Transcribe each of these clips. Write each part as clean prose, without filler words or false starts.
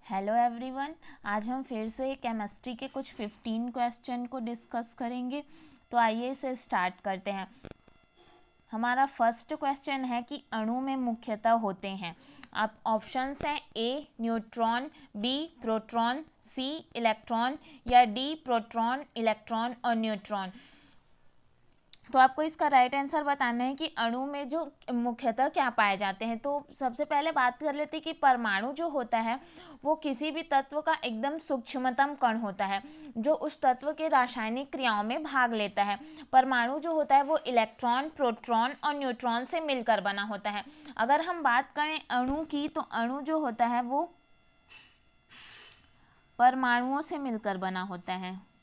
Hello everyone, आज हम फिर से केमिस्ट्री के कुछ 15 क्वेश्चन को डिस्कस करेंगे। तो आइए इसे स्टार्ट करते हैं। हमारा फर्स्ट क्वेश्चन है कि अणु में मुख्यतः होते हैं। आप ऑप्शंस हैं ए न्यूट्रॉन, बी प्रोटॉन, सी इलेक्ट्रॉन या डी प्रोटॉन, इलेक्ट्रॉन और न्यूट्रॉन। तो आपको इसका राइट आंसर बताना है कि अणु में जो मुख्यतः क्या पाए जाते हैं। तो सबसे पहले बात कर लेते हैं कि परमाणु जो होता है वो किसी भी तत्व का एकदम सूक्ष्मतम कण होता है जो उस तत्व के रासायनिक क्रियाओं में भाग लेता है। परमाणु जो होता है वो इलेक्ट्रॉन, प्रोटॉन और न्यूट्रॉन से मिलकर बना होता है। अगर हम बात करें अणु की, तो अणु जो होता है वो परमाणुओं से मिलकर बना होता है।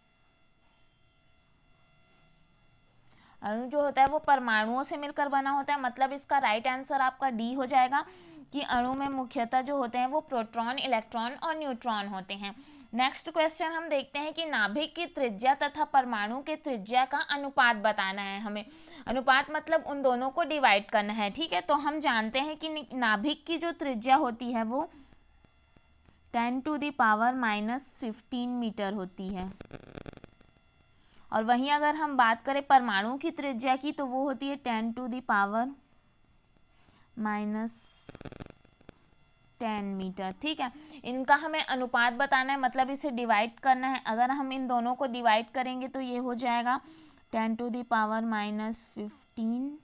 अणु जो होता है वो परमाणुओं से मिलकर बना होता है, मतलब इसका राइट आंसर आपका डी हो जाएगा कि अणु में मुख्यतः जो होते हैं वो प्रोटॉन, इलेक्ट्रॉन और न्यूट्रॉन होते हैं। नेक्स्ट क्वेश्चन हम देखते हैं कि नाभिक की त्रिज्या तथा परमाणु के त्रिज्या का अनुपात बताना है हमें। अनुपात मतलब उन दोनों को डिवाइड करना है, ठीक है। तो हम जानते हैं कि नाभिक की जो त्रिज्या होती है वो 10⁻⁻15 मीटर होती है। और वहीं अगर हम बात करें परमाणु की त्रिज्या की, तो वो होती है 10⁻⁻10 मीटर, ठीक है। इनका हमें अनुपात बताना है, मतलब इसे डिवाइड करना है। अगर हम इन दोनों को डिवाइड करेंगे तो ये हो जाएगा 10⁻⁻15।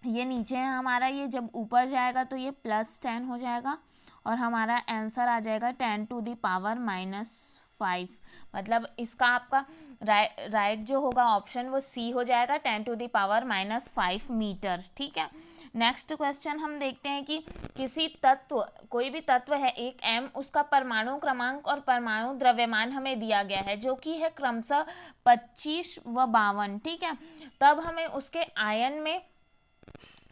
ये नीचे है हमारा, ये जब ऊपर जाएगा तो ये +10 हो जाएगा और हमारा आंसर आ जाएगा 10⁻⁻5। मतलब इसका आपका राइट जो होगा ऑप्शन वो सी हो जाएगा, 10⁻⁻5 मीटर, ठीक है। नेक्स्ट क्वेश्चन हम देखते हैं कि किसी तत्व, कोई भी तत्व है एक m, उसका परमाणु क्रमांक और परमाणु द्रव्यमान हमें दिया गया है जो कि है क्रमशः 25 व 52, ठीक है। तब हमें उसके आयन में,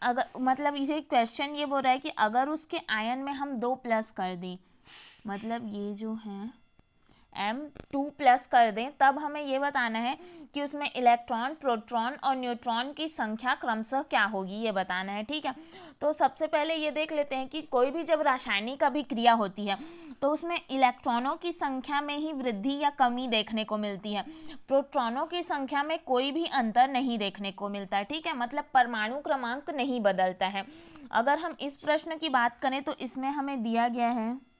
अगर मतलब इसे क्वेश्चन ये बोल रहा है कि अगर उसके आयन में हम 2 प्लस कर दें, मतलब ये जो है M2+ कर दें, तब हमें ये बताना है कि उसमें इलेक्ट्रॉन, प्रोटॉन और न्यूट्रॉन की संख्या क्रमशः क्या होगी, ये बताना है, ठीक है। तो सबसे पहले ये देख लेते हैं कि कोई भी जब रासायनिक अभिक्रिया होती है तो उसमें इलेक्ट्रॉनों की संख्या में ही वृद्धि या कमी देखने को मिलती है, प्रोटॉनों की संख्या में कोई भी अंतर नहीं देखने को मिलता, ठीक है। मतलब परमाणु क्रमांक नहीं बदलता है। अगर हम इस प्रश्न की बात करें तो इसमें हमें दिया गया है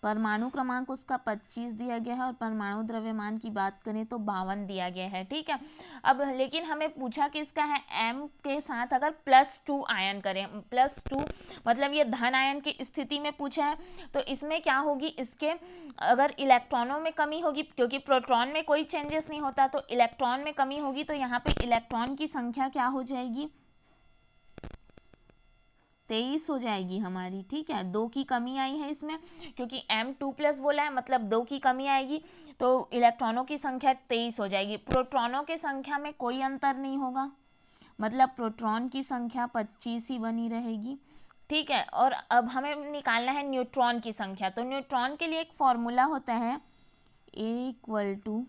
परमाणु क्रमांक उसका 25 दिया गया है और परमाणु द्रव्यमान की बात करें तो 52 दिया गया है, ठीक है। अब लेकिन हमें पूछा कि इसका है M के साथ अगर +2 आयन करें, +2 मतलब ये धन आयन की स्थिति में पूछा है, तो इसमें क्या होगी, इसके अगर इलेक्ट्रॉनों में कमी होगी, क्योंकि प्रोटॉन में कोई चेंजेस नहीं होता, तो इलेक्ट्रॉन में कमी होगी, तो यहाँ पे इलेक्ट्रॉन की संख्या क्या हो जाएगी, 23 हो जाएगी हमारी, ठीक है। 2 की कमी आई है इसमें, क्योंकि M2+ बोला है, मतलब 2 की कमी आएगी, तो इलेक्ट्रॉनों की संख्या 23 हो जाएगी। प्रोटॉनों की संख्या में कोई अंतर नहीं होगा, मतलब प्रोटॉन की संख्या 25 ही बनी रहेगी, ठीक है। और अब हमें निकालना है न्यूट्रॉन की संख्या। तो न्यूट्रॉन के लिए एक फॉर्मूला होता है A =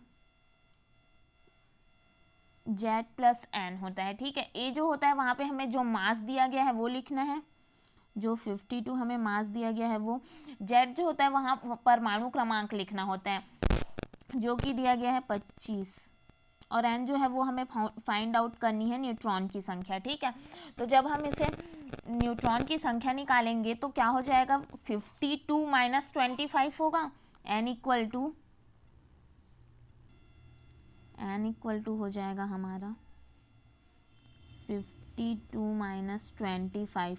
Z+N होता है, ठीक है। ए जो होता है वहाँ पे हमें जो मास दिया गया है वो लिखना है, जो 52 हमें मास दिया गया है वो। जेड जो होता है वहाँ परमाणु क्रमांक लिखना होता है जो कि दिया गया है 25, और एन जो है वो हमें फाइंड आउट करनी है न्यूट्रॉन की संख्या, ठीक है। तो जब हम इसे न्यूट्रॉन की संख्या निकालेंगे तो क्या हो जाएगा, 52 - 25 होगा, n इक्वल टू हो जाएगा हमारा 52 - 25।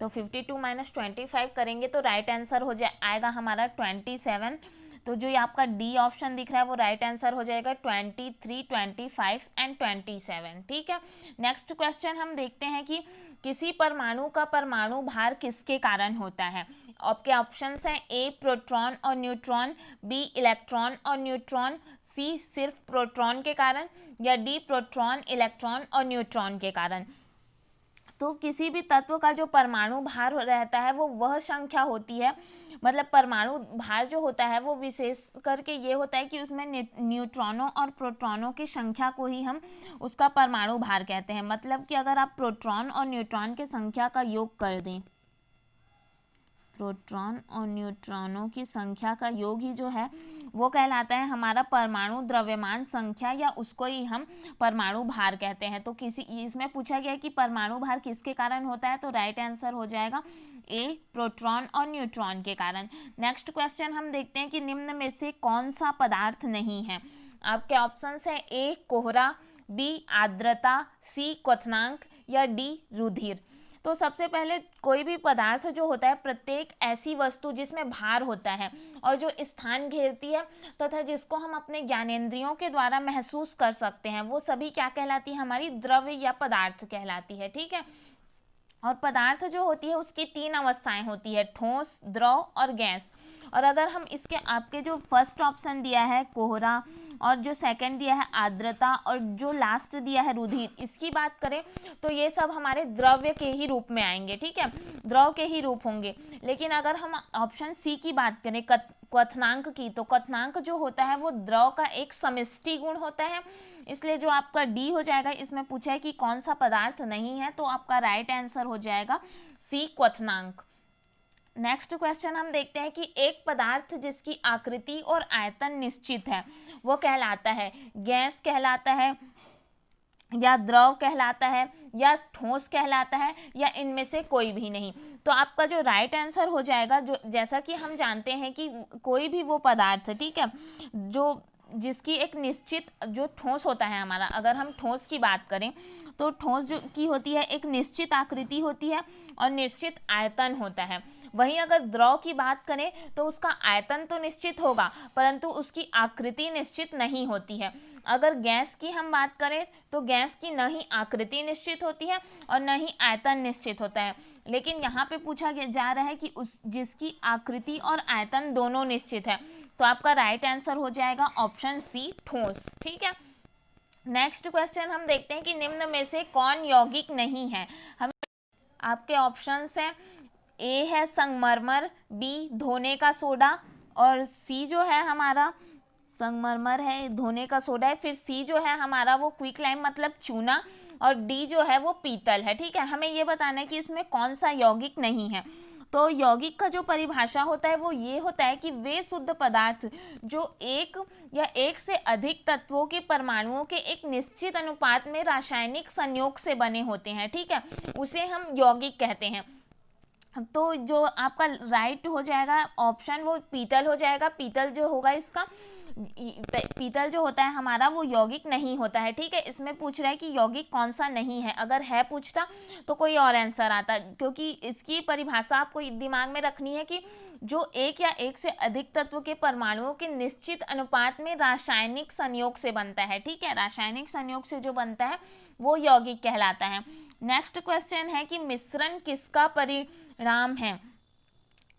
तो 52 - 25 करेंगे तो राइट आंसर हो आएगा हमारा 27। तो जो ये आपका डी ऑप्शन दिख रहा है वो राइट आंसर हो जाएगा 23, 25 एंड 27, ठीक है। नेक्स्ट क्वेश्चन हम देखते हैं कि किसी परमाणु का परमाणु भार किसके कारण होता है। आपके ऑप्शंस हैं ए प्रोटॉन और न्यूट्रॉन, बी इलेक्ट्रॉन और न्यूट्रॉन, सी सिर्फ प्रोटॉन के कारण, या डी प्रोटॉन, इलेक्ट्रॉन और न्यूट्रॉन के कारण। तो किसी भी तत्व का जो परमाणु भार रहता है वो वह संख्या होती है, मतलब परमाणु भार जो होता है वो विशेष करके ये होता है कि उसमें न्यूट्रॉनों और प्रोटॉनों की संख्या को ही हम उसका परमाणु भार कहते हैं। मतलब कि अगर आप प्रोटॉन और न्यूट्रॉन की संख्या का योग कर दें प्रोटॉन और न्यूट्रॉनों की संख्या का योग ही जो है वो कहलाता है हमारा परमाणु द्रव्यमान संख्या, या उसको ही हम परमाणु भार कहते हैं। तो किसी इसमें पूछा गया कि परमाणु भार किसके कारण होता है, तो राइट आंसर हो जाएगा ए, प्रोटॉन और न्यूट्रॉन के कारण। नेक्स्ट क्वेश्चन हम देखते हैं कि निम्न में से कौन सा पदार्थ नहीं है। आपके ऑप्शंस है ए कोहरा, बी आर्द्रता, सी क्वथनांक या डी रुधिर। तो सबसे पहले कोई भी पदार्थ जो होता है, प्रत्येक ऐसी वस्तु जिसमें भार होता है और जो स्थान घेरती है तथा जिसको हम अपने ज्ञानेंद्रियों के द्वारा महसूस कर सकते हैं, वो सभी क्या कहलाती है, हमारी द्रव्य या पदार्थ कहलाती है। ठीक है। और पदार्थ जो होती है उसकी तीन अवस्थाएं होती है, ठोस, द्रव और गैस। और अगर हम इसके आपके जो फर्स्ट ऑप्शन दिया है कोहरा और जो सेकंड दिया है आर्द्रता और जो लास्ट दिया है रुधिर, इसकी बात करें तो ये सब हमारे द्रव्य के ही रूप में आएंगे। ठीक है, द्रव के ही रूप होंगे। लेकिन अगर हम ऑप्शन सी की बात करें क्वथनांक की, तो क्वथनांक जो होता है वो द्रव का एक समष्टि गुण होता है। इसलिए जो आपका डी हो जाएगा, इसमें पूछा है कि कौन सा पदार्थ नहीं है, तो आपका राइट आंसर हो जाएगा सी क्वथनांक। नेक्स्ट क्वेश्चन हम देखते हैं कि एक पदार्थ जिसकी आकृति और आयतन निश्चित है वो कहलाता है गैस कहलाता है, या द्रव कहलाता है, या ठोस कहलाता है, या इनमें से कोई भी नहीं। तो आपका जो राइट आंसर हो जाएगा, जो जैसा कि हम जानते हैं कि कोई भी वो पदार्थ, ठीक है, जो जिसकी एक निश्चित जो ठोस होता है हमारा, अगर हम ठोस की बात करें तो ठोस जो की होती है एक निश्चित आकृति होती है और निश्चित आयतन होता है। वहीं अगर द्रव की बात करें तो उसका आयतन तो निश्चित होगा परंतु उसकी आकृति निश्चित नहीं होती है। अगर गैस की हम बात करें तो गैस की न ही आकृति निश्चित होती है और न ही आयतन निश्चित होता है। लेकिन यहाँ पे पूछा जा रहा है कि उस जिसकी आकृति और आयतन दोनों निश्चित है, तो आपका राइट आंसर हो जाएगा ऑप्शन सी ठोस। ठीक है। नेक्स्ट क्वेश्चन हम देखते हैं कि निम्न में से कौन यौगिक नहीं है। हम आपके ऑप्शंस हैं, ए है संगमरमर, बी धोने का सोडा, और सी जो है हमारा संगमरमर है, धोने का सोडा है, फिर सी जो है हमारा वो क्विक लाइम मतलब चूना, और डी जो है वो पीतल है। ठीक है, हमें ये बताना है कि इसमें कौन सा यौगिक नहीं है। तो यौगिक का जो परिभाषा होता है वो ये होता है कि वे शुद्ध पदार्थ जो एक या एक से अधिक तत्वों के परमाणुओं के एक निश्चित अनुपात में रासायनिक संयोग से बने होते हैं। ठीक है, उसे हम यौगिक कहते हैं। तो जो आपका राइट हो जाएगा ऑप्शन वो पीतल हो जाएगा। पीतल जो होगा इसका, पीतल जो होता है हमारा वो यौगिक नहीं होता है। ठीक है, इसमें पूछ रहा है कि यौगिक कौन सा नहीं है, अगर है पूछता तो कोई और आंसर आता, क्योंकि इसकी परिभाषा आपको दिमाग में रखनी है कि जो एक या एक से अधिक तत्व के परमाणुओं के निश्चित अनुपात में रासायनिक संयोग से बनता है। ठीक है, रासायनिक संयोग से जो बनता है वो यौगिक कहलाता है। नेक्स्ट क्वेश्चन है कि मिश्रण किसका परिणाम है।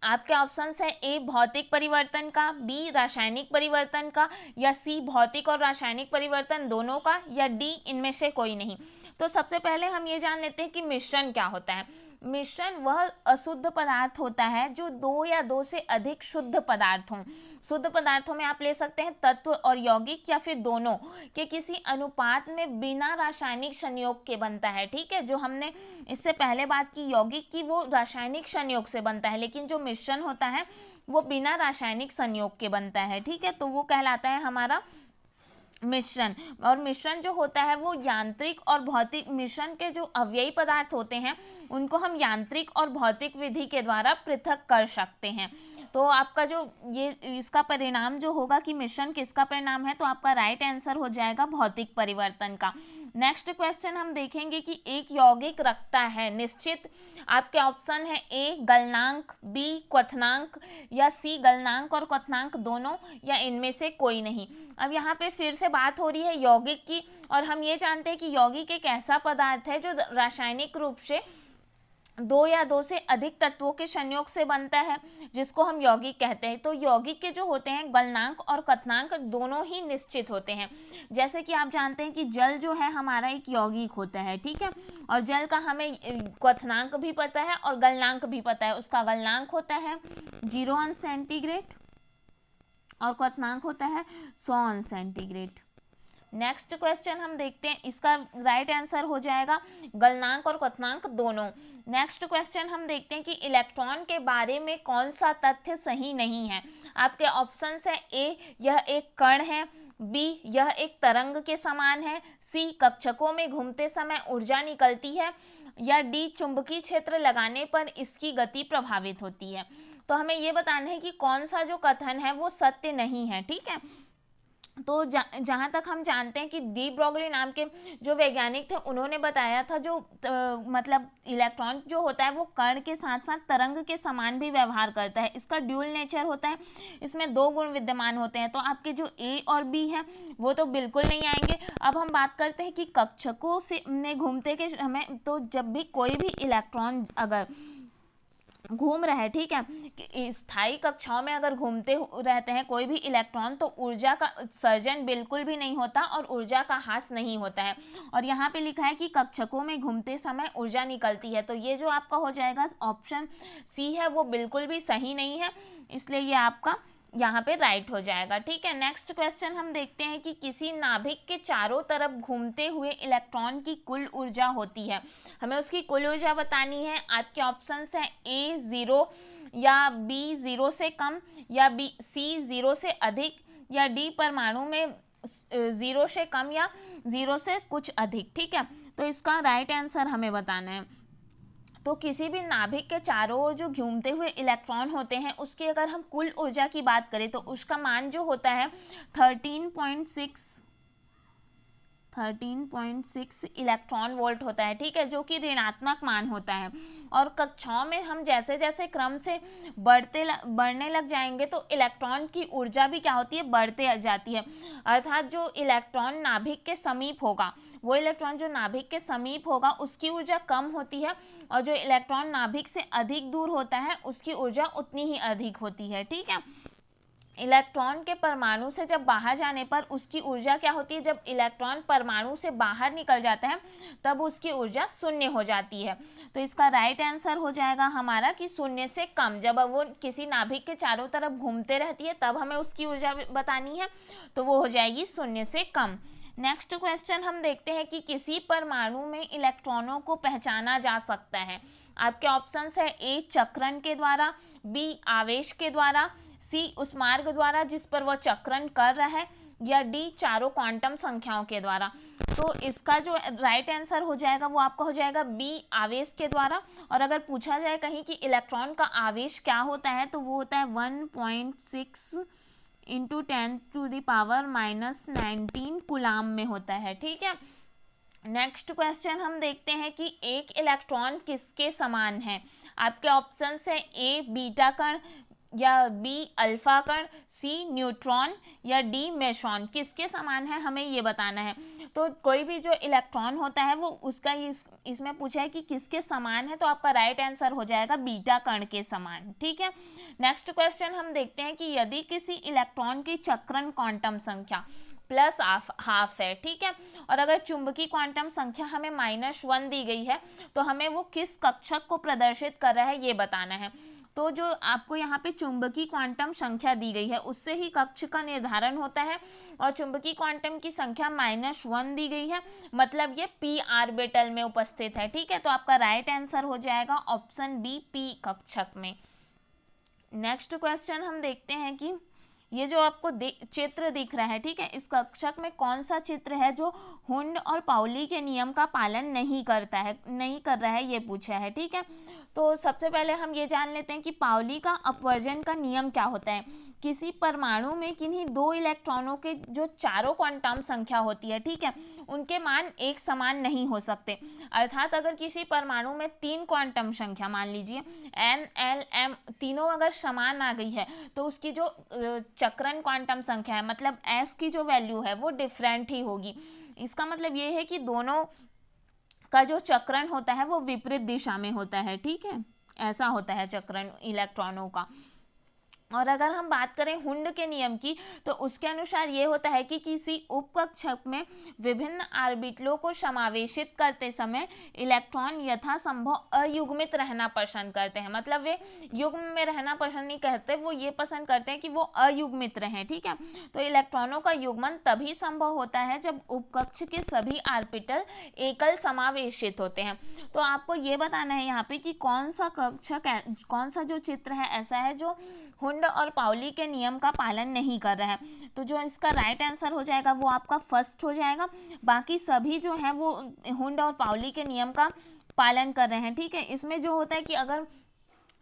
आपके ऑप्शंस है, ए भौतिक परिवर्तन का, बी रासायनिक परिवर्तन का, या सी भौतिक और रासायनिक परिवर्तन दोनों का, या डी इनमें से कोई नहीं। तो सबसे पहले हम ये जान लेते हैं कि मिश्रण क्या होता है। मिश्रण वह अशुद्ध पदार्थ होता है जो दो या दो से अधिक शुद्ध पदार्थ हों। शुद्ध पदार्थों में आप ले सकते हैं तत्व और यौगिक, या फिर दोनों के किसी अनुपात में बिना रासायनिक संयोग के बनता है। ठीक है, जो हमने इससे पहले बात की यौगिक की वो रासायनिक संयोग से बनता है, लेकिन जो मिश्रण होता है वो बिना रासायनिक संयोग के बनता है। ठीक है, तो वो कहलाता है हमारा मिश्रण। और मिश्रण जो होता है वो यांत्रिक और भौतिक, मिश्रण के जो अवयवी पदार्थ होते हैं उनको हम यांत्रिक और भौतिक विधि के द्वारा पृथक कर सकते हैं। तो आपका जो ये इसका परिणाम जो होगा कि मिश्रण किसका परिणाम है, तो आपका राइट आंसर हो जाएगा भौतिक परिवर्तन का। नेक्स्ट क्वेश्चन हम देखेंगे कि एक यौगिक रखता है निश्चित, आपके ऑप्शन है, ए गलनांक, बी क्वथनांक, या सी गलनांक और क्वथनांक दोनों, या इनमें से कोई नहीं। अब यहाँ पे फिर से बात हो रही है यौगिक की, और हम ये जानते हैं कि यौगिक एक ऐसा पदार्थ है जो रासायनिक रूप से दो या दो से अधिक तत्वों के संयोग से बनता है, जिसको हम यौगिक कहते हैं। तो यौगिक के जो होते हैं गलनांक और क्वथनांक दोनों ही निश्चित होते हैं। जैसे कि आप जानते हैं कि जल जो है हमारा एक यौगिक होता है। ठीक है, और जल का हमें क्वथनांक भी पता है और गलनांक भी पता है। उसका गलनांक होता है 0 सेंटीग्रेड और क्वथनांक होता है 100 सेंटीग्रेड। नेक्स्ट क्वेश्चन हम देखते हैं, इसका राइट आंसर हो जाएगा गलनांक और क्वथनांक दोनों। नेक्स्ट क्वेश्चन हम देखते हैं कि इलेक्ट्रॉन के बारे में कौन सा तथ्य सही नहीं है। आपके ऑप्शंस है ए यह एक कण है, बी यह एक तरंग के समान है, सी कक्षकों में घूमते समय ऊर्जा निकलती है, या डी चुंबकीय क्षेत्र लगाने पर इसकी गति प्रभावित होती है। तो हमें ये बताना है कि कौन सा जो कथन है वो सत्य नहीं है। ठीक है, तो जहाँ तक हम जानते हैं कि डी ब्रॉगली नाम के जो वैज्ञानिक थे उन्होंने बताया था जो मतलब इलेक्ट्रॉन जो होता है वो कण के साथ साथ तरंग के समान भी व्यवहार करता है, इसका ड्यूल नेचर होता है, इसमें दो गुण विद्यमान होते हैं। तो आपके जो ए और बी है वो तो बिल्कुल नहीं आएंगे। अब हम बात करते हैं कि कक्षकों से घूमते के समय, तो जब भी कोई भी इलेक्ट्रॉन अगर घूम रहा है, ठीक है, स्थायी कक्षाओं में अगर घूमते रहते हैं कोई भी इलेक्ट्रॉन, तो ऊर्जा का सर्जन बिल्कुल भी नहीं होता और ऊर्जा का ह्रास नहीं होता है। और यहाँ पे लिखा है कि कक्षकों में घूमते समय ऊर्जा निकलती है, तो ये जो आपका हो जाएगा ऑप्शन सी है वो बिल्कुल भी सही नहीं है, इसलिए ये आपका यहाँ पे राइट हो जाएगा। ठीक है, नेक्स्ट क्वेश्चन हम देखते हैं कि किसी नाभिक के चारों तरफ घूमते हुए इलेक्ट्रॉन की कुल ऊर्जा होती है, हमें उसकी कुल ऊर्जा बतानी है। आपके ऑप्शंस हैं ए 0, या बी 0 से कम, या बी सी 0 से अधिक, या डी परमाणु में 0 से कम या 0 से कुछ अधिक। ठीक है, तो इसका राइट आंसर हमें बताना है। तो किसी भी नाभिक के चारों ओर जो घूमते हुए इलेक्ट्रॉन होते हैं उसकी अगर हम कुल ऊर्जा की बात करें तो उसका मान जो होता है 13.6 इलेक्ट्रॉन वोल्ट होता है। ठीक है, जो कि ऋणात्मक मान होता है। और कक्षाओं में हम जैसे जैसे क्रम से बढ़ने लग जाएंगे तो इलेक्ट्रॉन की ऊर्जा भी क्या होती है, बढ़ते जाती है। अर्थात जो इलेक्ट्रॉन नाभिक के समीप होगा, वो इलेक्ट्रॉन जो नाभिक के समीप होगा उसकी ऊर्जा कम होती है, और जो इलेक्ट्रॉन नाभिक से अधिक दूर होता है उसकी ऊर्जा उतनी ही अधिक होती है। ठीक है, इलेक्ट्रॉन के परमाणु से जब बाहर जाने पर उसकी ऊर्जा क्या होती है, जब इलेक्ट्रॉन परमाणु से बाहर निकल जाता है तब उसकी ऊर्जा शून्य हो जाती है। तो इसका राइट आंसर हो जाएगा हमारा कि शून्य से कम। जब वो किसी नाभिक के चारों तरफ घूमते रहती है तब हमें उसकी ऊर्जा बतानी है, तो वो हो जाएगी शून्य से कम। नेक्स्ट क्वेश्चन हम देखते हैं कि किसी परमाणु में इलेक्ट्रॉनों को पहचाना जा सकता है। आपके ऑप्शंस है ए चक्रण के द्वारा, बी आवेश के द्वारा, सी उस मार्ग द्वारा जिस पर वह चक्रण कर रहा है, या डी चारों क्वांटम संख्याओं के द्वारा। तो इसका जो राइट आंसर हो जाएगा वो आपका हो जाएगा बी आवेश के द्वारा। और अगर पूछा जाए कहीं कि इलेक्ट्रॉन का आवेश क्या होता है तो वो होता है 1.6 इंटू 10⁻⁻19 कूलाम में होता है। ठीक है, नेक्स्ट क्वेश्चन हम देखते हैं कि एक इलेक्ट्रॉन किसके समान है। आपके ऑप्शंस है ए बीटा कण, या बी अल्फा कण, सी न्यूट्रॉन, या डी मेसॉन। किसके समान है हमें ये बताना है। तो कोई भी जो इलेक्ट्रॉन होता है वो उसका इसमें पूछा है कि किसके समान है, तो आपका राइट आंसर हो जाएगा बीटा कण के समान। ठीक है, नेक्स्ट क्वेश्चन हम देखते हैं कि यदि किसी इलेक्ट्रॉन की चक्रण क्वांटम संख्या प्लस हाफ है, ठीक है, और अगर चुंबकीय क्वांटम संख्या हमें -1 दी गई है तो हमें वो किस कक्षक को प्रदर्शित कर रहा है ये बताना है। तो जो आपको यहाँ पे चुंबकीय क्वांटम संख्या दी गई है उससे ही कक्ष का निर्धारण होता है, और चुंबकीय क्वांटम की संख्या -1 दी गई है, मतलब ये p ऑर्बिटल में उपस्थित है। ठीक है, तो आपका राइट आंसर हो जाएगा ऑप्शन बी p कक्षक में। नेक्स्ट क्वेश्चन हम देखते हैं कि ये जो आपको चित्र दिख रहा है, ठीक है, इस कक्षक में कौन सा चित्र है जो हुंड और पाउली के नियम का पालन नहीं कर रहा है ये पूछा है। ठीक है, तो सबसे पहले हम ये जान लेते हैं कि पाउली का अपवर्जन का नियम क्या होता है। किसी परमाणु में किन्हीं दो इलेक्ट्रॉनों के जो चारों क्वांटम संख्या होती है, ठीक है, उनके मान एक समान नहीं हो सकते। अर्थात अगर किसी परमाणु में 3 क्वांटम संख्या, मान लीजिए n l m, तीनों अगर समान आ गई है तो उसकी जो चक्रण क्वांटम संख्या है, मतलब s की जो वैल्यू है वो डिफरेंट ही होगी। इसका मतलब ये है कि दोनों का जो चक्रण होता है वो विपरीत दिशा में होता है। ठीक है, ऐसा होता है चक्रण इलेक्ट्रॉनों का। और अगर हम बात करें हुंड के नियम की, तो उसके अनुसार ये होता है कि किसी उपकक्षक में विभिन्न ऑर्बिटलों को समावेशित करते समय इलेक्ट्रॉन यथासंभव अयुग्मित रहना पसंद करते हैं। मतलब वे युग्म में रहना पसंद नहीं करते, वो ये पसंद करते हैं कि वो अयुग्मित रहें, ठीक है। तो इलेक्ट्रॉनों का युग्मन तभी संभव होता है जब उपकक्ष के सभी ऑर्बिटल एकल समावेशित होते हैं। तो आपको ये बताना है यहाँ पे कि कौन सा कक्षक, कौन सा जो चित्र है ऐसा है जो हुंड और पाउली के नियम का पालन नहीं कर रहा है। तो जो इसका राइट आंसर हो जाएगा वो आपका फर्स्ट हो जाएगा। बाकी सभी जो है वो हुंड और पाउली के नियम का पालन कर रहे हैं, ठीक है। इसमें जो होता है कि अगर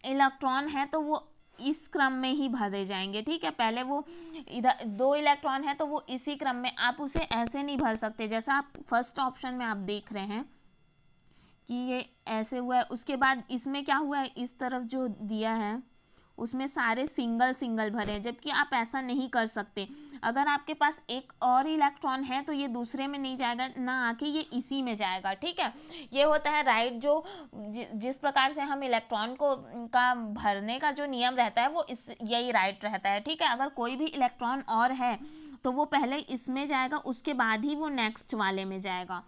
इलेक्ट्रॉन है तो वो इस क्रम में ही भरे जाएंगे, ठीक है। पहले वो इधर 2 इलेक्ट्रॉन है तो वो इसी क्रम में, आप उसे ऐसे नहीं भर सकते जैसा आप फर्स्ट ऑप्शन में आप देख रहे हैं कि ये ऐसे हुआ है। उसके बाद इसमें क्या हुआ है, इस तरफ जो दिया है उसमें सारे सिंगल सिंगल भरे हैं, जबकि आप ऐसा नहीं कर सकते। अगर आपके पास एक और इलेक्ट्रॉन है तो ये दूसरे में नहीं जाएगा, ना आके ये इसी में जाएगा, ठीक है। ये होता है राइट, जो जिस प्रकार से हम इलेक्ट्रॉन को का भरने का जो नियम रहता है वो यही राइट रहता है, ठीक है। अगर कोई भी इलेक्ट्रॉन और है तो वो पहले इसमें जाएगा, उसके बाद ही वो नेक्स्ट वाले में जाएगा।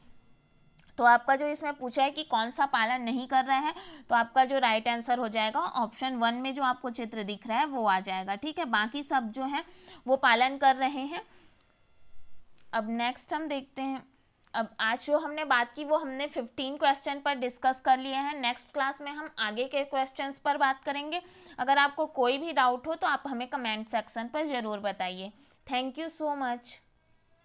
तो आपका जो इसमें पूछा है कि कौन सा पालन नहीं कर रहा है, तो आपका जो राइट आंसर हो जाएगा ऑप्शन 1 में जो आपको चित्र दिख रहा है वो आ जाएगा, ठीक है। बाकी सब जो है वो पालन कर रहे हैं। अब नेक्स्ट हम देखते हैं। अब आज जो हमने बात की वो हमने 15 क्वेश्चन पर डिस्कस कर लिए हैं। नेक्स्ट क्लास में हम आगे के क्वेश्चंस पर बात करेंगे। अगर आपको कोई भी डाउट हो तो आप हमें कमेंट सेक्शन पर ज़रूर बताइए। Thank you so much.